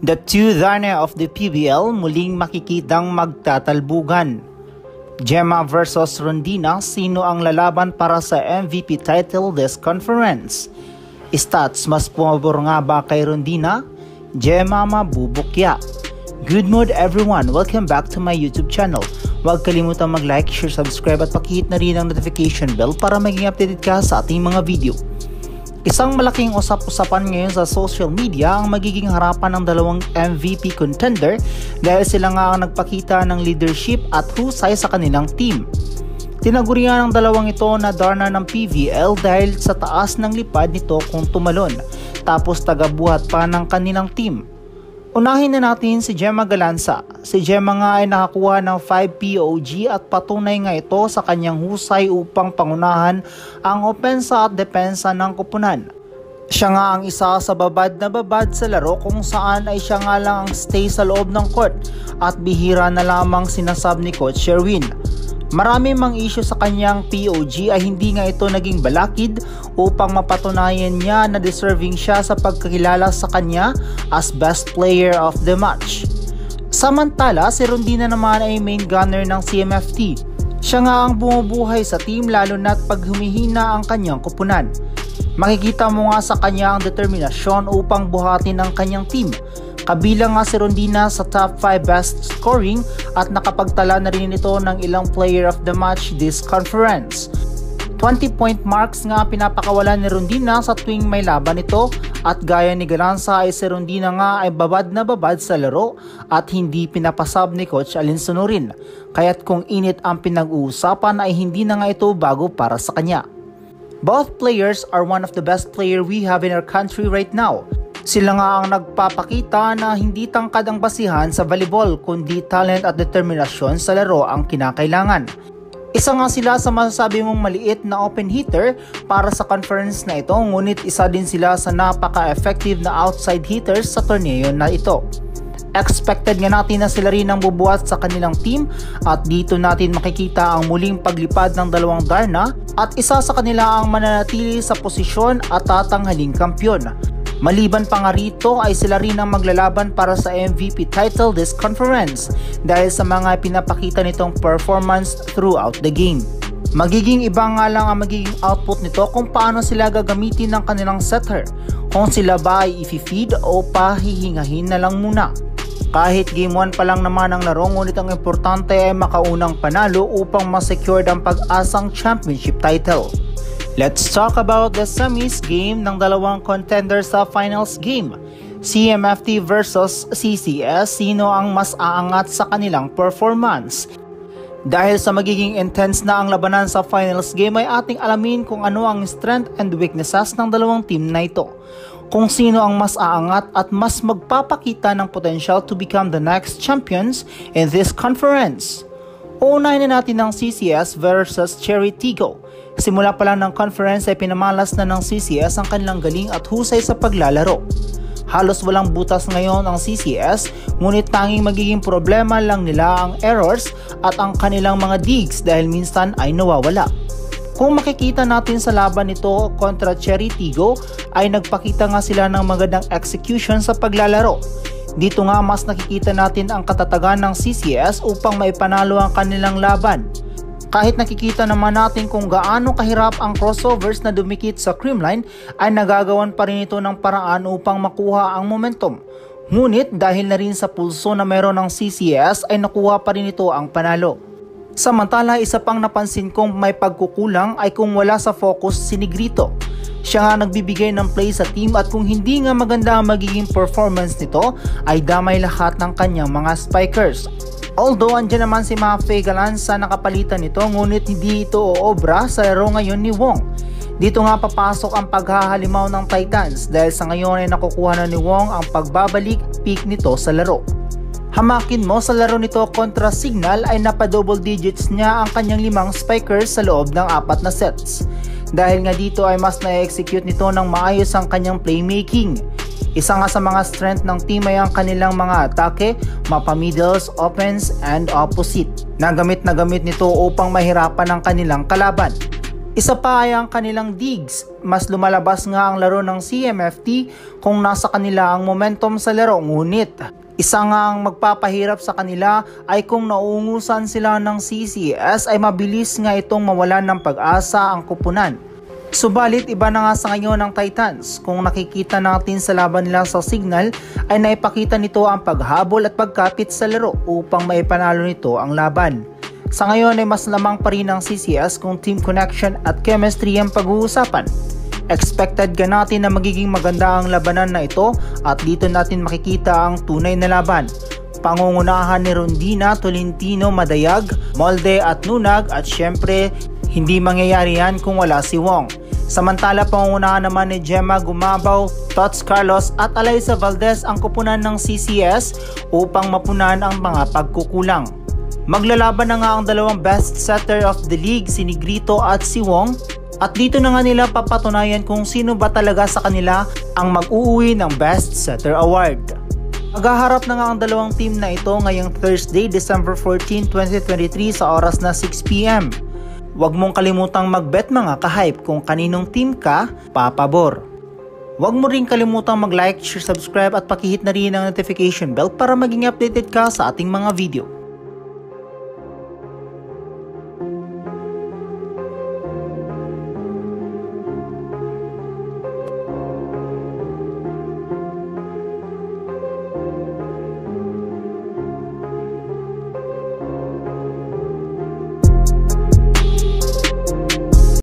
The two Darna of the PBL muling makikitang magtatalbugan. Gemma versus Rondina, sino ang lalaban para sa MVP title this conference? Stats, mas pumabor nga ba kay Rondina? Gemma mabubukya. Good mood everyone, welcome back to my YouTube channel. Huwag kalimutang mag-like, share, subscribe at pakihit na rin ang notification bell para maging updated ka sa ating mga video. Isang malaking usap-usapan ngayon sa social media ang magiging harapan ng dalawang MVP contender dahil sila nga ang nagpakita ng leadership at husay sa kanilang team. Tinagurian ng dalawang ito na Darna ng PVL dahil sa taas ng lipad nito kung tumalon, tapos tagabuhat pa ng kanilang team. Unahin na natin si Gemma Galanza. Si Gemma nga ay nakakuha ng 5 POG at patunay nga ito sa kanyang husay upang pangunahan ang opensa at depensa ng koponan. Siya nga ang isa sa babad na babad sa laro kung saan ay siya nga lang ang stay sa loob ng court at bihira na lamang sinasab ni Coach Sherwin. Marami mang issue sa kanyang POG ay hindi nga ito naging balakid upang mapatunayan niya na deserving siya sa pagkakilala sa kanya as best player of the match. Samantala, si Rondina naman ay main gunner ng CMFT. Siya nga ang bumubuhay sa team lalo na't pag humihina ang kanyang koponan. Makikita mo nga sa kanya ang determinasyon upang buhatin ang kanyang team. Kabilang nga si Rondina sa top 5 best scoring at nakapagtala na rin ito ng ilang player of the match this conference. 20-point marks nga pinapakawalan ni Rondina sa tuwing may laban ito at gaya ni Galanza ay si Rondina nga ay babad na babad sa laro at hindi pinapasab ni Coach Alin Sonorin. Kaya't kung init ang pinag-uusapan ay hindi na nga ito bago para sa kanya. Both players are one of the best player we have in our country right now. Sila nga ang nagpapakita na hindi tangkad ang basihan sa volleyball kundi talent at determinasyon sa laro ang kinakailangan. Isa nga sila sa masasabi mong maliit na open hitter para sa conference na ito, ngunit isa din sila sa napaka-effective na outside hitters sa torneo na ito. Expected nga natin na sila rin ang bubuhat sa kanilang team at dito natin makikita ang muling paglipad ng dalawang Darna at isa sa kanila ang mananatili sa posisyon at tatanghaling kampyon. Maliban pa nga rito ay sila rin ang maglalaban para sa MVP title this conference dahil sa mga pinapakita nitong performance throughout the game. Magiging iba nga lang ang magiging output nito kung paano sila gagamitin ng kanilang setter, kung sila ba ay i-feed o pahihingahin na lang muna. Kahit game 1 pa lang naman ang laro, ngunit ang importante ay makaunang panalo upang ma-secure ang pag-asang championship title. Let's talk about the semis game ng dalawang contenders sa finals game. CMFT versus CCS, sino ang mas aangat sa kanilang performance? Dahil sa magiging intense na ang labanan sa finals game ay ating alamin kung ano ang strength and weaknesses ng dalawang team na ito. Kung sino ang mas aangat at mas magpapakita ng potential to become the next champions in this conference. Uunahin na natin ang CCS versus Cherry Tigo. Simula pa lang ng conference ay pinamalas na ng CCS ang kanilang galing at husay sa paglalaro. Halos walang butas ngayon ang CCS, ngunit tanging magiging problema lang nila ang errors at ang kanilang mga digs dahil minsan ay nawawala. Kung makikita natin sa laban nito kontra Cherry Tigo ay nagpakita nga sila ng magandang execution sa paglalaro. Dito nga mas nakikita natin ang katatagan ng CCS upang maipanalo ang kanilang laban. Kahit nakikita naman natin kung gaano kahirap ang crossovers na dumikit sa creamline ay nagagawan pa rin ito ng paraan upang makuha ang momentum. Ngunit dahil na rin sa pulso na meron ng CCS ay nakuha pa rin ito ang panalo. Samantala, isa pang napansin kong may pagkukulang ay kung wala sa focus si Negrito. Siya nga nagbibigay ng play sa team at kung hindi nga maganda ang magiging performance nito ay damay lahat ng kanyang mga spikers. Although andyan naman si Mafe Galanza na kapalitan nito, ngunit hindi ito oobra sa laro ngayon ni Wong. Dito nga papasok ang paghahalimaw ng Titans dahil sa ngayon ay nakukuha na ni Wong ang pagbabalik peak nito sa laro. Hamakin mo sa laro nito kontra Signal ay napa-double digits niya ang kanyang 5 spikers sa loob ng 4 na sets. Dahil nga dito ay mas na-execute nito ng maayos ang kanyang playmaking. Isa nga sa mga strength ng team ay ang kanilang mga atake, mapa middles, opens, and opposite. Nagamit na gamit nito upang mahirapan ang kanilang kalaban. Isa pa ay ang kanilang digs. Mas lumalabas nga ang laro ng CMFT kung nasa kanila ang momentum sa laro, ngunit isa nga ang magpapahirap sa kanila ay kung nauungusan sila ng CCS ay mabilis nga itong mawalan ng pag-asa ang kupunan. Subalit iba na nga sa ngayon ng Titans. Kung nakikita natin sa laban nila sa Signal ay naipakita nito ang paghabol at pagkapit sa laro upang maipanalo nito ang laban. Sa ngayon ay mas lamang pa rin ang CCS kung team connection at chemistry ang pag-uusapan. Expected ka natin na magiging maganda ang labanan na ito at dito natin makikita ang tunay na laban. Pangungunahan ni Rondina, Tolentino, Madayag, Molde at Nunag at syempre hindi mangyayari yan kung wala si Wong. Samantala pangungunahan naman ni Gemma Gumabaw, Tots Carlos at Alyssa Valdez ang kupunan ng CCS upang mapunan ang mga pagkukulang. Maglalaban na nga ang dalawang best setter of the league, si Negrito at si Wong, at dito na nga nila papatunayan kung sino ba talaga sa kanila ang mag-uuwi ng Best Setter Award. Maghaharap na nga ang dalawang team na ito ngayong Thursday, December 14, 2023 sa oras na 6 PM. Huwag mong kalimutang mag-bet mga ka-hype kung kaninong team ka papabor. Huwag mo rin kalimutang mag-like, share, subscribe at pakihit na rin ang notification bell para maging updated ka sa ating mga video.